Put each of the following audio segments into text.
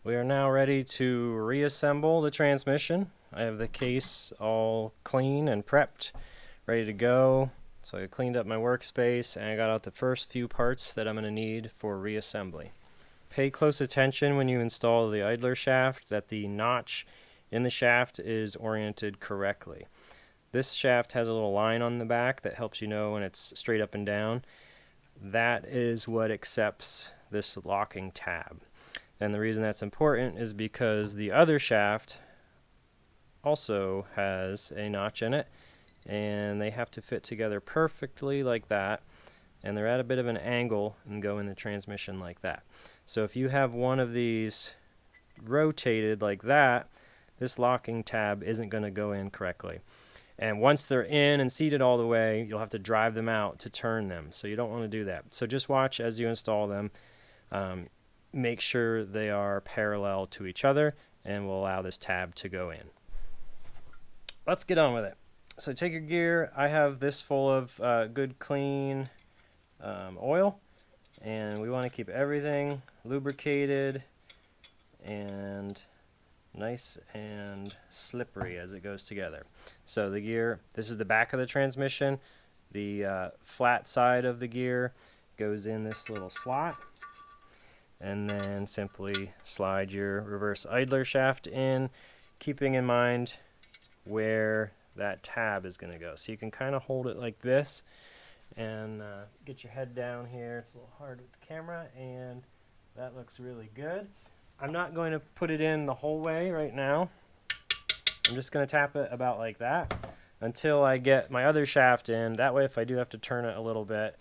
We are now ready to reassemble the transmission. I have the case all clean and prepped, ready to go. So I cleaned up my workspace and I got out the first few parts that I'm going to need for reassembly. Pay close attention when you install the idler shaft that the notch in the shaft is oriented correctly. This shaft has a little line on the back that helps you know when it's straight up and down. That is what accepts this locking tab. And the reason that's important is because the other shaft also has a notch in it, and they have to fit together perfectly like that, and they're at a bit of an angle and go in the transmission like that. So if you have one of these rotated like that, this locking tab isn't going to go in correctly. And once they're in and seated all the way, you'll have to drive them out to turn them. So you don't want to do that. So just watch as you install them. Make sure they are parallel to each other, and we'll allow this tab to go in. Let's get on with it. So take your gear. I have this full of good clean oil, and we want to keep everything lubricated and nice and slippery as it goes together. So the gear, this is the back of the transmission. The flat side of the gear goes in this little slot, and then simply slide your reverse idler shaft in, keeping in mind where that tab is going to go. So you can kind of hold it like this and get your head down here. It's a little hard with the camera, and that looks really good. I'm not going to put it in the whole way right now. I'm just going to tap it about like that until I get my other shaft in. That way, if I do have to turn it a little bit,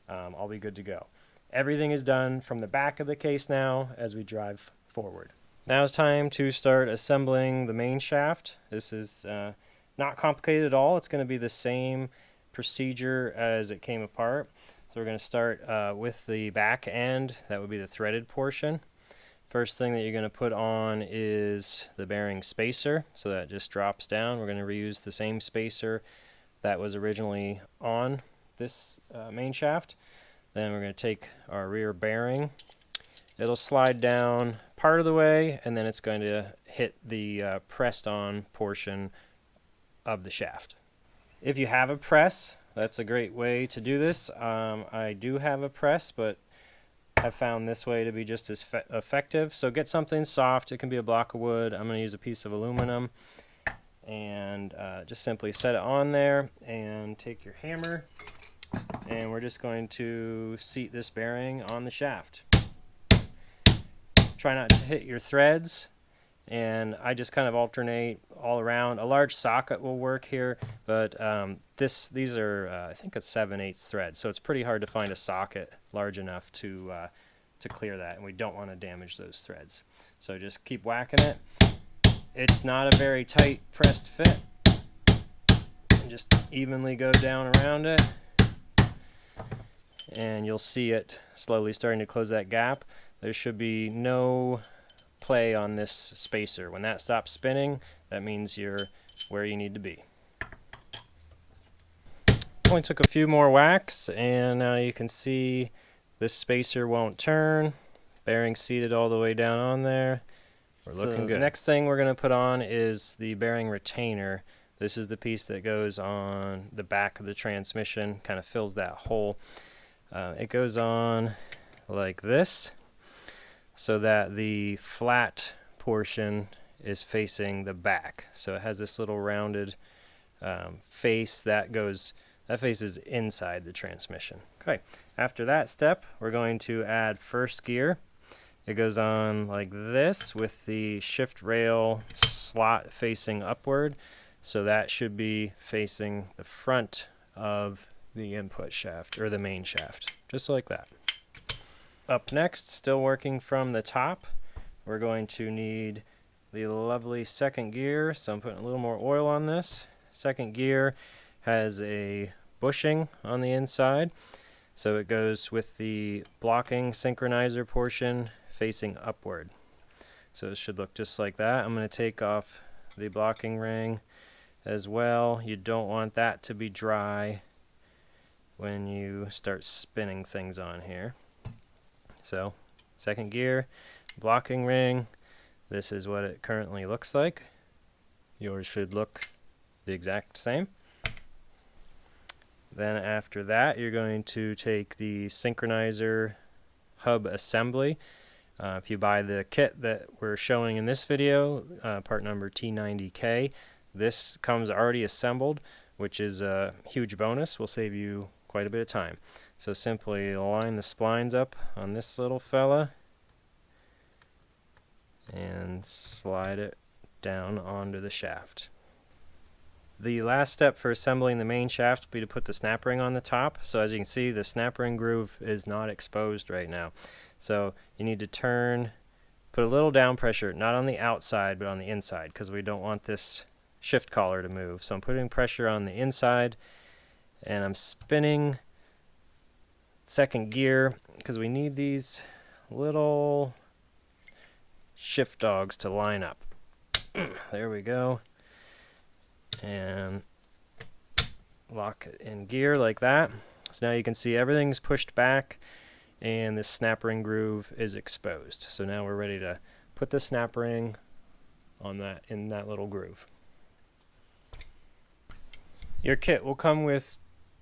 I'll be good to go. Everything is done from the back of the case now as we drive forward. Now it's time to start assembling the main shaft. This is not complicated at all. It's going to be the same procedure as it came apart. So we're going to start with the back end. That would be the threaded portion. First thing that you're going to put on is the bearing spacer. So that just drops down. We're going to reuse the same spacer that was originally on this main shaft. Then we're going to take our rear bearing. It'll slide down part of the way, and then it's going to hit the pressed on portion of the shaft. If you have a press, that's a great way to do this. I do have a press, but I've found this way to be just as effective. So get something soft. It can be a block of wood. I'm going to use a piece of aluminum, and just simply set it on there and take your hammer, and we're just going to seat this bearing on the shaft. Try not to hit your threads, and I just kind of alternate all around. A large socket will work here, but these are I think it's 7/8 threads, so it's pretty hard to find a socket large enough to clear that, and we don't want to damage those threads. So just keep whacking it. It's not a very tight pressed fit, and just evenly go down around it, and you'll see it slowly starting to close that gap. There should be no play on this spacer. When that stops spinning, that means you're where you need to be. Only took a few more whacks, and now you can see this spacer won't turn. Bearing seated all the way down on there. We're looking good. The next thing we're going to put on is the bearing retainer. This is the piece that goes on the back of the transmission, kind of fills that hole. It goes on like this, so that the flat portion is facing the back. So it has this little rounded face that faces inside the transmission. Okay, after that step, we're going to add first gear. It goes on like this with the shift rail slot facing upward. So that should be facing the front of the input shaft, or the main shaft, just like that. Up next, still working from the top, we're going to need the lovely second gear. So I'm putting a little more oil on this. Second gear has a bushing on the inside, so it goes with the blocking synchronizer portion facing upward. So it should look just like that. I'm going to take off the blocking ring as well. You don't want that to be dry when you start spinning things on here. So second gear, blocking ring, This is what it currently looks like. Yours should look the exact same. Then after that, you're going to take the synchronizer hub assembly. If you buy the kit that we're showing in this video, part number T90K, this comes already assembled, which is a huge bonus. Will save you quite a bit of time. So simply line the splines up on this little fella and slide it down onto the shaft. The last step for assembling the main shaft will be to put the snap ring on the top. So as you can see, the snap ring groove is not exposed right now. So you need to put a little down pressure, not on the outside, but on the inside, because we don't want this shift collar to move. So I'm putting pressure on the inside, and I'm spinning second gear, because we need these little shift dogs to line up. There we go. And lock it in gear like that. So now you can see everything's pushed back and this snap ring groove is exposed. So now we're ready to put the snap ring on in that little groove. Your kit will come with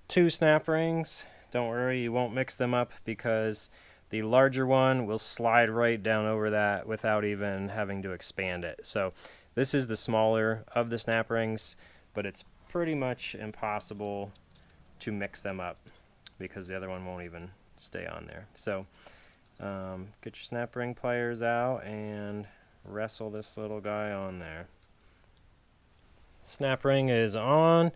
2 snap rings. Don't worry, you won't mix them up because the larger one will slide right down over that without even having to expand it. So this is the smaller of the snap rings, but it's pretty much impossible to mix them up because the other one won't even stay on there. So get your snap ring pliers out and wrestle this little guy on there. Snap ring is on.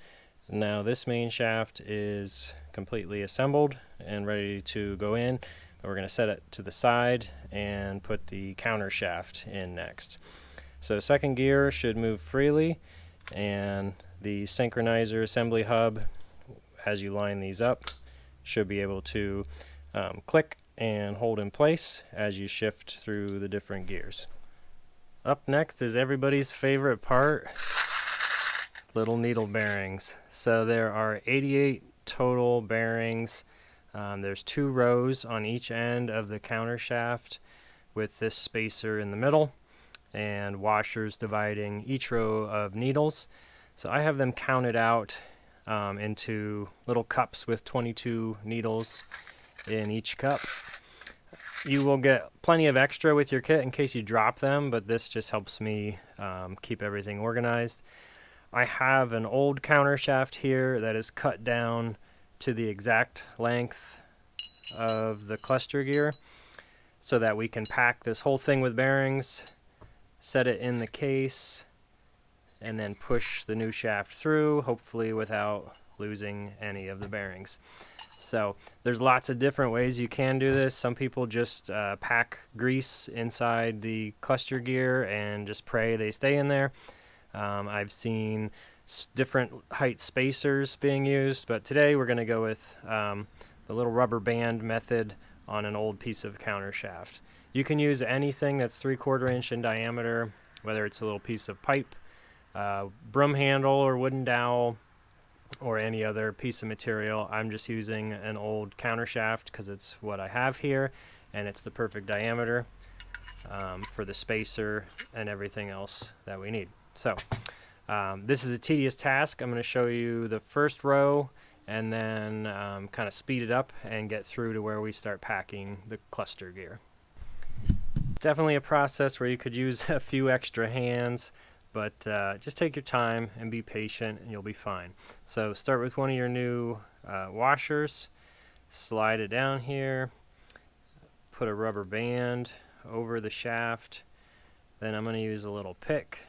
Now this main shaft is completely assembled and ready to go in. We're going to set it to the side and put the countershaft in next. So second gear should move freely, and the synchronizer assembly hub, as you line these up, should be able to click and hold in place as you shift through the different gears. Up next is everybody's favorite part, little needle bearings. So there are 88 total bearings. There's 2 rows on each end of the countershaft with this spacer in the middle and washers dividing each row of needles. So I have them counted out into little cups with 22 needles in each cup. You will get plenty of extra with your kit in case you drop them, but this just helps me keep everything organized. I have an old countershaft here that is cut down to the exact length of the cluster gear so that we can pack this whole thing with bearings, set it in the case, and then push the new shaft through, hopefully without losing any of the bearings. So there's lots of different ways you can do this. Some people just pack grease inside the cluster gear and just pray they stay in there. I've seen different height spacers being used, but today we're going to go with the little rubber band method on an old piece of countershaft. You can use anything that's 3/4 inch in diameter, whether it's a little piece of pipe, broom handle or wooden dowel, or any other piece of material. I'm just using an old countershaft because it's what I have here and it's the perfect diameter for the spacer and everything else that we need. So this is a tedious task. I'm going to show you the first row and then kind of speed it up and get through to where we start packing the cluster gear. Definitely a process where you could use a few extra hands, but just take your time and be patient and you'll be fine. So start with one of your new washers, slide it down here, put a rubber band over the shaft, then I'm going to use a little pick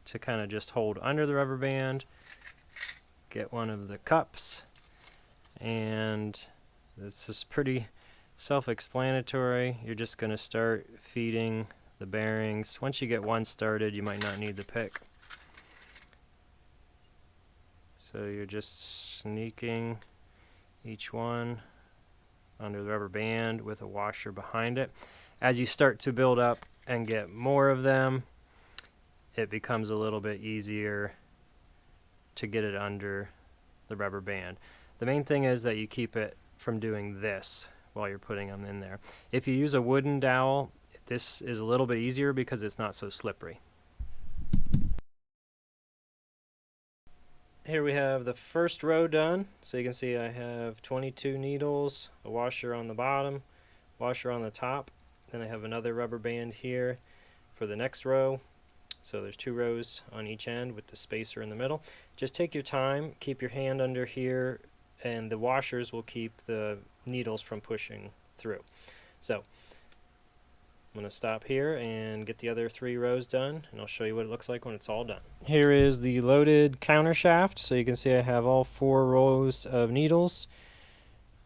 to kind of just hold under the rubber band, get one of the cups, and this is pretty self-explanatory. You're just going to start feeding the bearings. Once you get one started, you might not need the pick. So you're just sneaking each one under the rubber band with a washer behind it. As you start to build up and get more of them, it becomes a little bit easier to get it under the rubber band. The main thing is that you keep it from doing this while you're putting them in there. If you use a wooden dowel, this is a little bit easier because it's not so slippery. Here we have the first row done. So you can see I have 22 needles, a washer on the bottom, washer on the top. Then I have another rubber band here for the next row. So there's 2 rows on each end with the spacer in the middle. Just take your time, keep your hand under here, and the washers will keep the needles from pushing through. So I'm going to stop here and get the other 3 rows done, and I'll show you what it looks like when it's all done. Here is the loaded countershaft. So you can see I have all 4 rows of needles.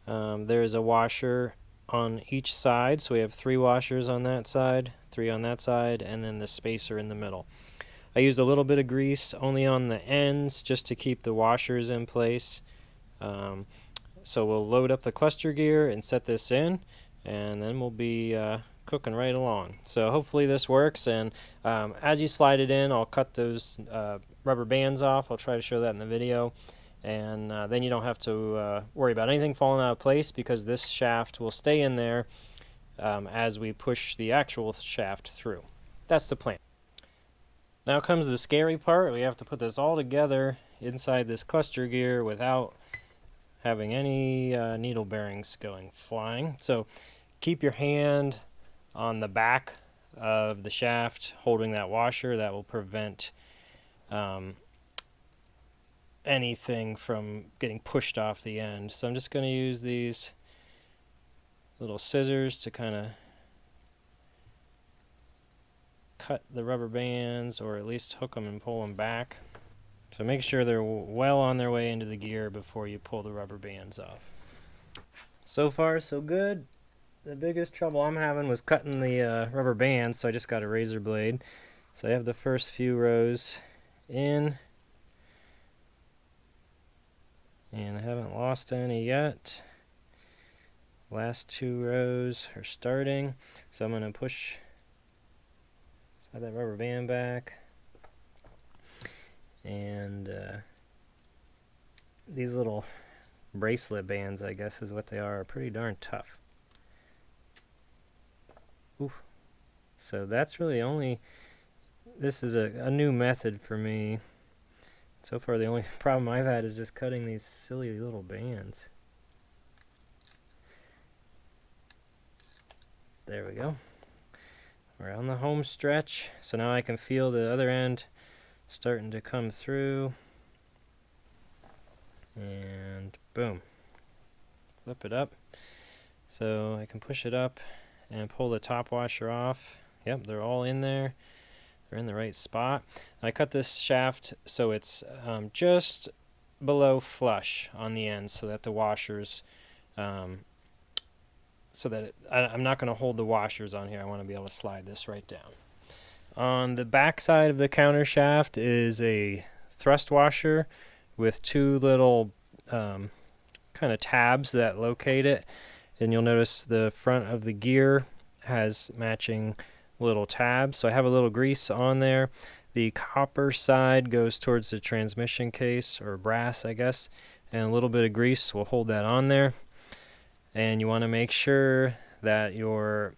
There is a washer on each side, so we have 3 washers on that side, 3 on that side, and then the spacer in the middle. I used a little bit of grease only on the ends just to keep the washers in place. So we'll load up the cluster gear and set this in, and then we'll be cooking right along. So hopefully this works, and as you slide it in, I'll cut those rubber bands off. I'll try to show that in the video, and then you don't have to worry about anything falling out of place because this shaft will stay in there as we push the actual shaft through. That's the plan. Now comes the scary part. We have to put this all together inside this cluster gear without having any needle bearings going flying. So keep your hand on the back of the shaft holding that washer. That will prevent anything from getting pushed off the end. So I'm just going to use these little scissors to kind of cut the rubber bands, or at least hook them and pull them back. So make sure they're well on their way into the gear before you pull the rubber bands off. So far so good. The biggest trouble I'm having was cutting the rubber bands, so I just got a razor blade. So I have the first few rows in, and I haven't lost any yet. Last 2 rows are starting, so I'm going to push that rubber band back, and these little bracelet bands, I guess is what they are pretty darn tough. Oof. So that's really this is a new method for me. So far the only problem I've had is just cutting these silly little bands. There we go. We're on the home stretch, so now I can feel the other end starting to come through, and boom, flip it up. So I can push it up and pull the top washer off. Yep, they're all in there. They're in the right spot. I cut this shaft so it's just below flush on the end, so that the washers so that I'm not going to hold the washers on here. I want to be able to slide this right down. On the back side of the countershaft is a thrust washer with 2 little kind of tabs that locate it. And you'll notice the front of the gear has matching little tabs. So I have a little grease on there. The copper side goes towards the transmission case, or brass, I guess. And a little bit of grease will hold that on there. And you want to make sure that your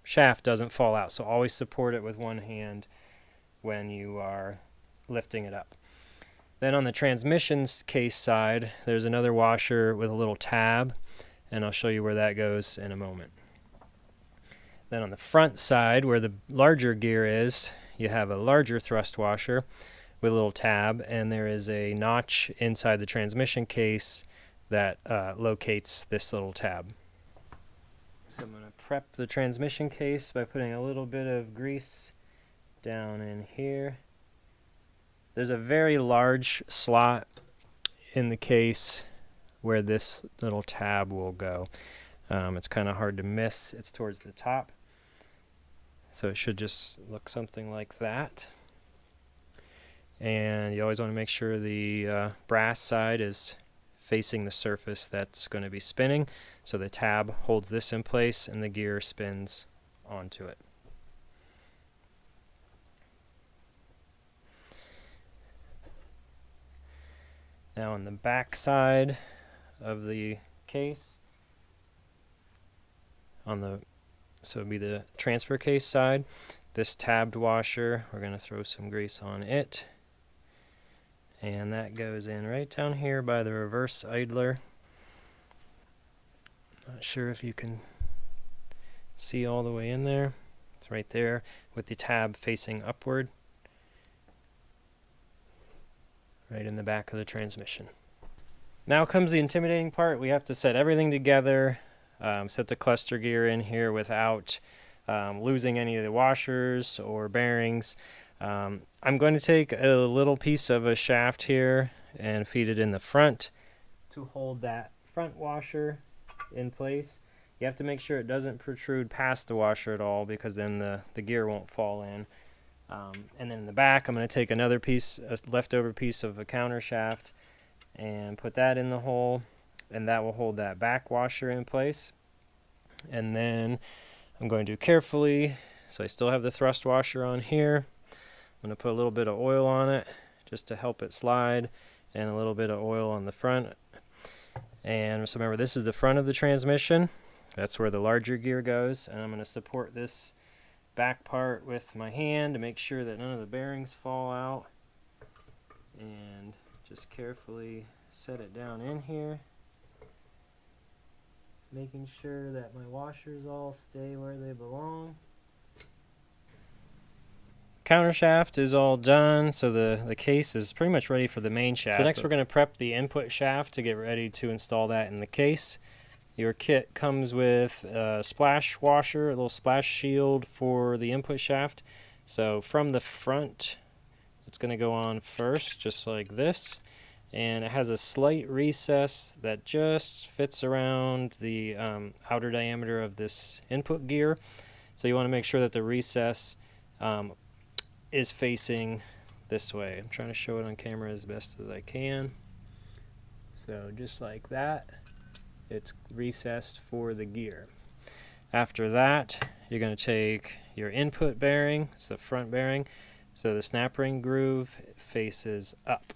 shaft doesn't fall out, so always support it with one hand when you are lifting it up. Then on the transmission case side, there's another washer with a little tab, and I'll show you where that goes in a moment. Then on the front side, where the larger gear is, you have a larger thrust washer with a little tab, and there is a notch inside the transmission case that locates this little tab. So I'm going to prep the transmission case by putting a little bit of grease down in here. There's a very large slot in the case where this little tab will go. It's kind of hard to miss. It's towards the top. So it should just look something like that. And you always want to make sure the brass side is facing the surface that's going to be spinning, so the tab holds this in place and the gear spins onto it. Now on the back side of the case, on the So it'd be the transfer case side. This tabbed washer, we're going to throw some grease on it. And that goes in right down here by the reverse idler. Not sure if you can see all the way in there. It's right there with the tab facing upward. Right in the back of the transmission. Now comes the intimidating part. We have to set everything together, set the cluster gear in here without losing any of the washers or bearings. I'm going to take a little piece of a shaft here and feed it in the front to hold that front washer in place. You have to make sure it doesn't protrude past the washer at all, because then the gear won't fall in. And then in the back, I'm going to take another piece, a leftover piece of a countershaft, and put that in the hole, and that will hold that back washer in place. And then I'm going to carefully, so I still have the thrust washer on here, I'm going to put a little bit of oil on it just to help it slide, and a little bit of oil on the front. And so remember, this is the front of the transmission. That's where the larger gear goes, and I'm going to support this back part with my hand to make sure that none of the bearings fall out, and just carefully set it down in here, making sure that my washers all stay where they belong. Countershaft is all done, so the case is pretty much ready for the main shaft. So next we're going to prep the input shaft to get ready to install that in the case. Your kit comes with a splash washer, a little splash shield for the input shaft. So from the front, it's going to go on first, just like this. And it has a slight recess that just fits around the outer diameter of this input gear. So you want to make sure that the recess is facing this way. I'm trying to show it on camera as best as I can. So just like that. It's recessed for the gear. After that, you're going to take your input bearing, it's the front bearing, so the snap ring groove faces up.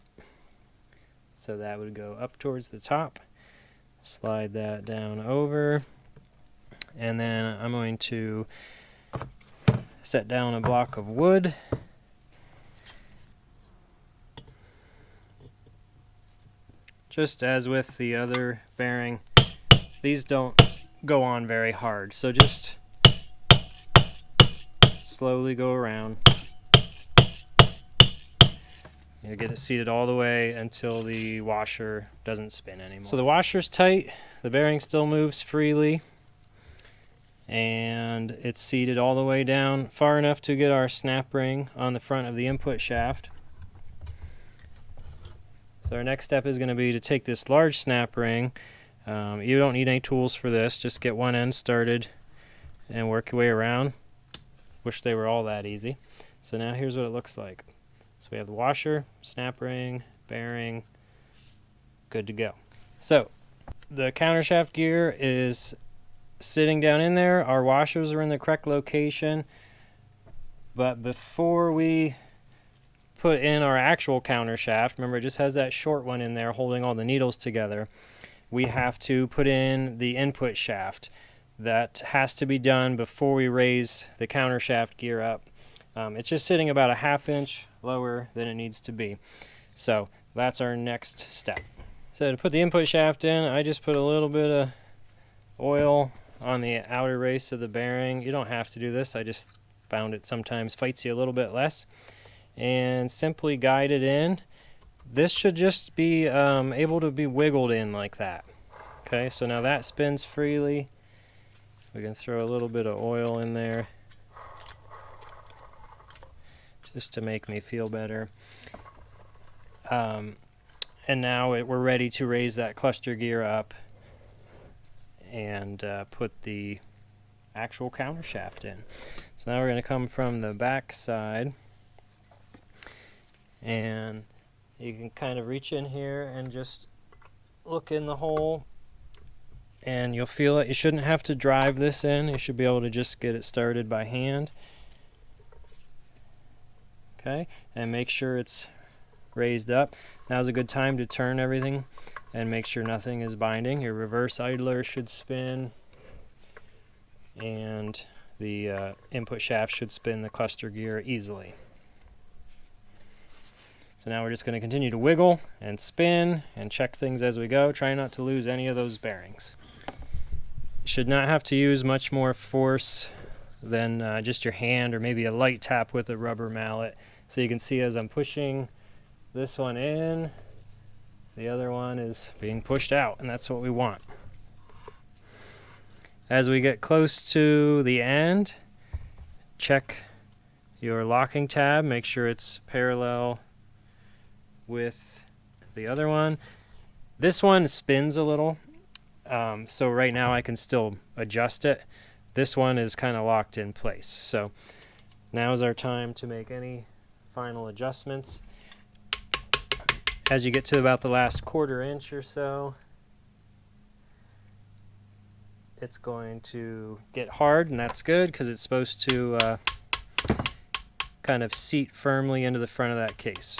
So that would go up towards the top. Slide that down over, and then I'm going to set down a block of wood. Just as with the other bearing, these don't go on very hard, so just slowly go around. You get it seated all the way until the washer doesn't spin anymore. So the washer's tight, the bearing still moves freely, and it's seated all the way down far enough to get our snap ring on the front of the input shaft. So our next step is going to be to take this large snap ring. You don't need any tools for this, just get one end started and work your way around. Wish they were all that easy. So now here's what it looks like. So we have the washer, snap ring, bearing, good to go. So the countershaft gear is sitting down in there. Our washers are in the correct location. But before we put in our actual countershaft, remember it just has that short one in there holding all the needles together, we have to put in the input shaft. That has to be done before we raise the countershaft gear up. It's just sitting about a ½ inch lower than it needs to be. So that's our next step. So to put the input shaft in, I just put a little bit of oil on the outer race of the bearing. You don't have to do this, I just found it sometimes fights you a little bit less. And simply guide it in. This should just be able to be wiggled in like that. Okay, so now that spins freely. We can throw a little bit of oil in there just to make me feel better. And now we're ready to raise that cluster gear up and put the actual countershaft in. So now we're going to come from the back side, and you can kind of reach in here and just look in the hole, and you'll feel it. You shouldn't have to drive this in. You should be able to just get it started by hand. Okay, and make sure it's raised up. Now's a good time to turn everything and make sure nothing is binding. Your reverse idler should spin, and the input shaft should spin the cluster gear easily. So now we're just going to continue to wiggle and spin and check things as we go. Try not to lose any of those bearings. You should not have to use much more force than just your hand, or maybe a light tap with a rubber mallet. So you can see as I'm pushing this one in, the other one is being pushed out, and that's what we want. As we get close to the end, check your locking tab, make sure it's parallel with the other one. This one spins a little, so right now I can still adjust it. This one is kind of locked in place. So now is our time to make any final adjustments. As you get to about the last 1/4 inch or so, it's going to get hard, and that's good because it's supposed to kind of seat firmly into the front of that case.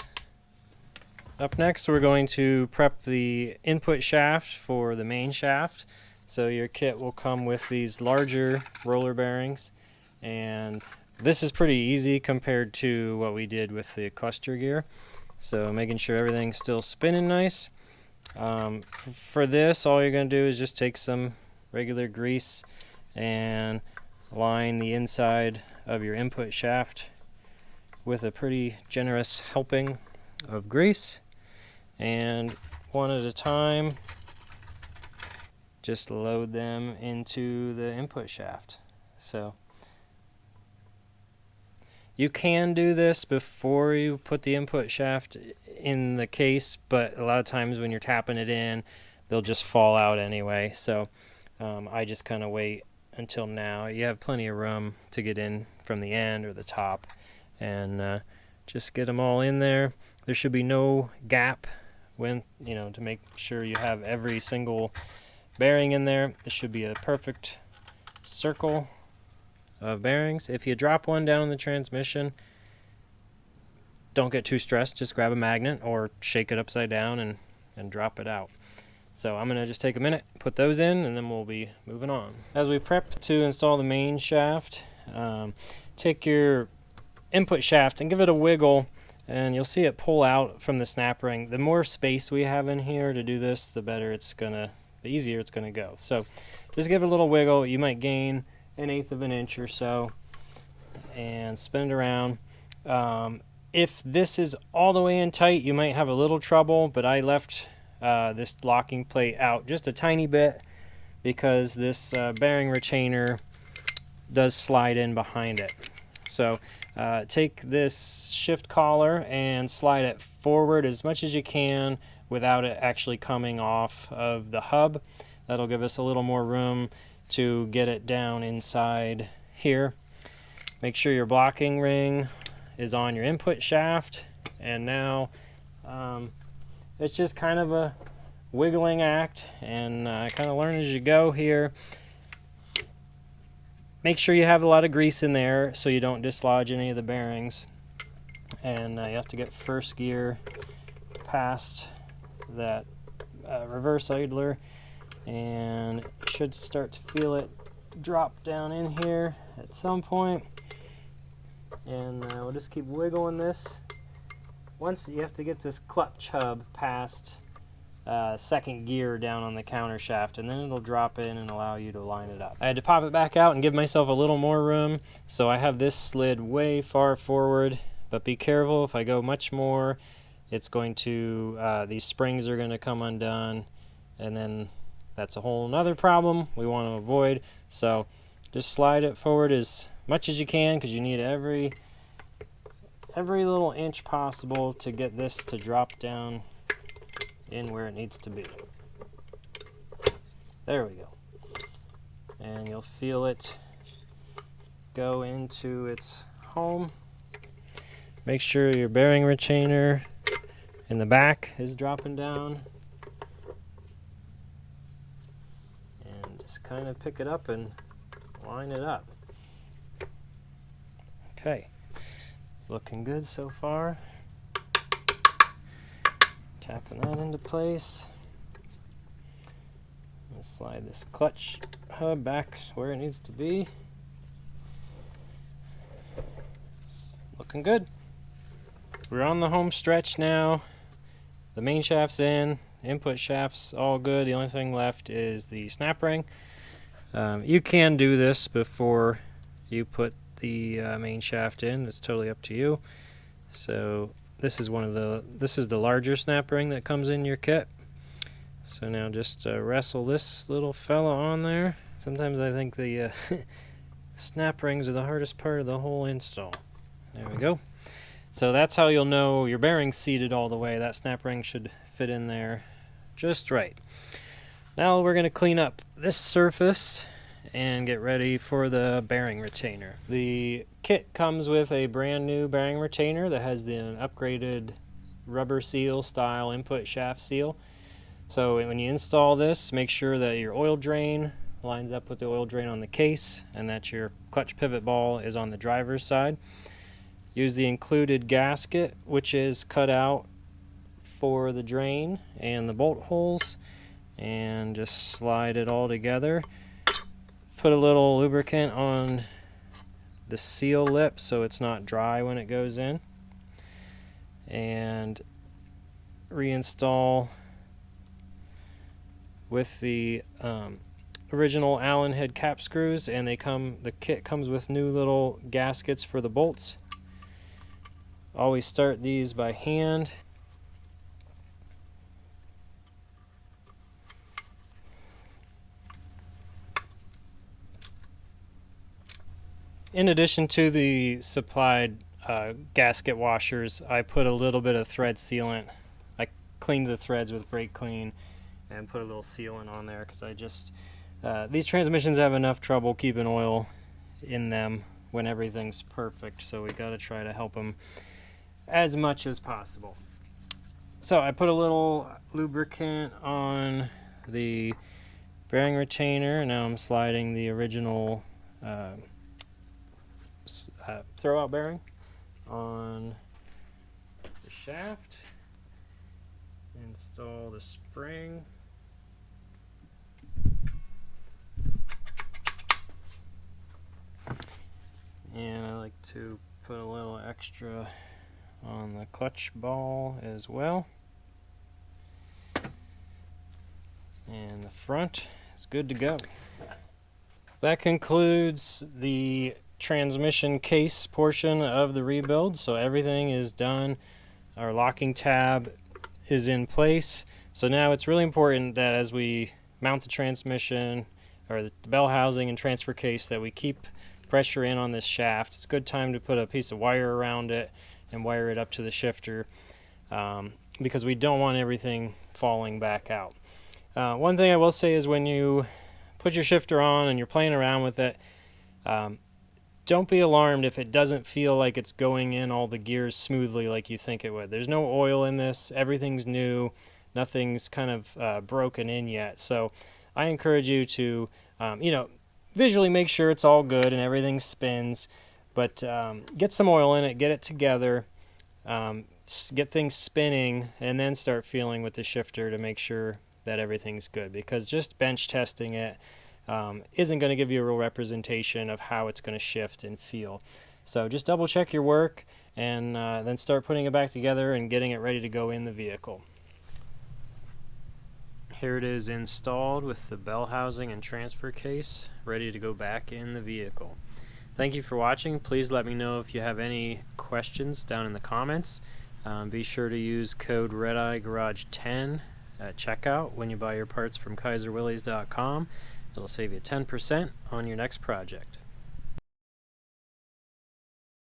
Up next, we're going to prep the input shaft for the main shaft. So your kit will come with these larger roller bearings, and this is pretty easy compared to what we did with the cluster gear. So making sure everything's still spinning nice. For this, all you're going to do is just take some regular grease and line the inside of your input shaft with a pretty generous helping of grease, and one at a time just load them into the input shaft. So you can do this before you put the input shaft in the case, but a lot of times when you're tapping it in, they'll just fall out anyway. So I just kind of wait until now. You have plenty of room to get in from the end or the top, and just get them all in there. There should be no gap when, to make sure you have every single bearing in there. This should be a perfect circle of bearings. If you drop one down in the transmission, don't get too stressed. Just grab a magnet or shake it upside down and drop it out. So I'm going to just take a minute, put those in, and then we'll be moving on. As we prep to install the main shaft, take your input shaft and give it a wiggle, and you'll see it pull out from the snap ring. The more space we have in here to do this, the easier it's gonna go. So just give it a little wiggle. You might gain 1/8 of an inch or so, and spin it around. If this is all the way in tight, you might have a little trouble, but I left this locking plate out just a tiny bit because this bearing retainer does slide in behind it. So take this shift collar and slide it forward as much as you can without it actually coming off of the hub. That'll give us a little more room to get it down inside here. Make sure your blocking ring is on your input shaft, and now it's just kind of a wiggling act, and kind of learn as you go here. Make sure you have a lot of grease in there so you don't dislodge any of the bearings, and you have to get first gear past that reverse idler, and you should start to feel it drop down in here at some point. And we'll just keep wiggling this. Once you have to get this clutch hub past second gear down on the countershaft, and then it'll drop in and allow you to line it up. I had to pop it back out and give myself a little more room, so I have this slid way far forward, but be careful. If I go much more, it's going to, these springs are going to come undone, and then that's a whole nother problem we want to avoid. So just slide it forward as much as you can, because you need every little inch possible to get this to drop down in where it needs to be. There we go. And you'll feel it go into its home. Make sure your bearing retainer in the back is dropping down, and just kind of pick it up and line it up. Okay, looking good so far. Tapping that into place. Let's slide this clutch hub back where it needs to be. looking good. We're on the home stretch now. The main shaft's in, input shaft's all good. The only thing left is the snap ring. You can do this before you put the main shaft in. It's totally up to you. So this is the larger snap ring that comes in your kit. So now just wrestle this little fella on there. Sometimes I think the snap rings are the hardest part of the whole install. There we go. So that's how you'll know your bearing's seated all the way. That snap ring should fit in there just right. Now we're going to clean up this surface and get ready for the bearing retainer. The kit comes with a brand new bearing retainer that has the upgraded rubber seal style input shaft seal. So when you install this, make sure that your oil drain lines up with the oil drain on the case and that your clutch pivot ball is on the driver's side. Use the included gasket, which is cut out for the drain and the bolt holes, and just slide it all together. Put a little lubricant on the seal lip so it's not dry when it goes in, and reinstall with the original Allen head cap screws, and the kit comes with new little gaskets for the bolts. Always start these by hand. In addition to the supplied gasket washers, I put a little bit of thread sealant. I cleaned the threads with brake clean and put a little sealant on there because these transmissions have enough trouble keeping oil in them when everything's perfect, so we got to try to help them as much as possible. So I put a little lubricant on the bearing retainer, and now I'm sliding the original throwout bearing on the shaft. Install the spring. And I like to put a little extra on the clutch ball as well. And the front is good to go. That concludes the transmission case portion of the rebuild. So everything is done. Our locking tab is in place. So now it's really important that as we mount the transmission or the bell housing and transfer case, that we keep pressure in on this shaft. It's a good time to put a piece of wire around it and wire it up to the shifter, because we don't want everything falling back out. One thing I will say is when you put your shifter on and you're playing around with it, don't be alarmed if it doesn't feel like it's going in all the gears smoothly like you think it would. There's no oil in this. Everything's new. Nothing's kind of broken in yet. So I encourage you to, visually make sure it's all good and everything spins, but get some oil in it, get it together, get things spinning, and then start feeling with the shifter to make sure that everything's good, because just bench testing it isn't going to give you a real representation of how it's going to shift and feel. So just double check your work and then start putting it back together and getting it ready to go in the vehicle. Here it is installed with the bell housing and transfer case ready to go back in the vehicle. Thank you for watching. Please let me know if you have any questions down in the comments. Be sure to use code REDEYEGARAGE10 at checkout when you buy your parts from KaiserWillys.com. It'll save you 10% on your next project.